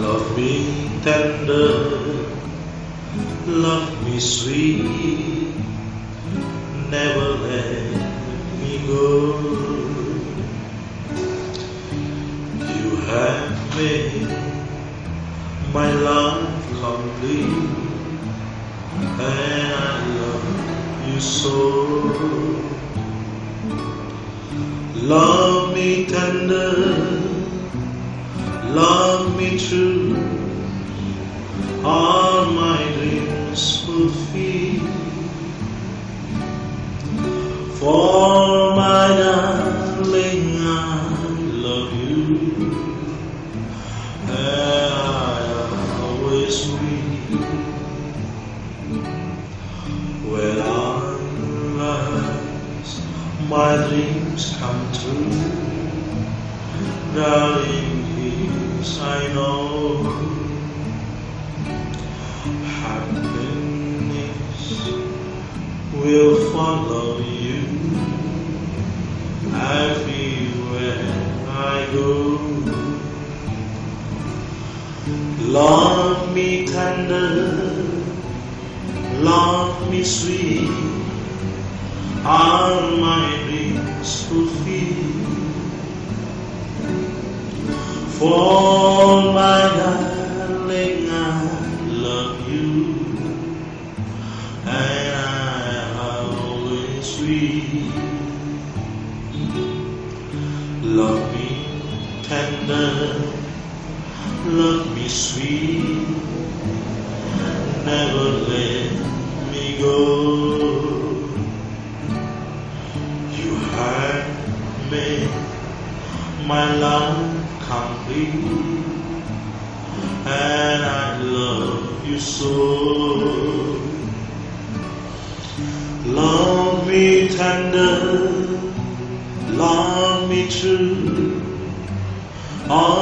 Love me tender, love me sweet, never let me go. You have made my life complete, and I love you so. Love me tender, love me true, all my dreams fulfill. For my darling, I love you, and I always will. When I rise, my dreams come true, darling. Yes, I know happiness will follow you everywhere I go. Love me tender, love me sweet, all my dreams fulfill. For my darling, I love you, and I always will. Love me tender, love me sweet, never let me go. You have made my life complete, and I love you so. Love me tender, love me true, all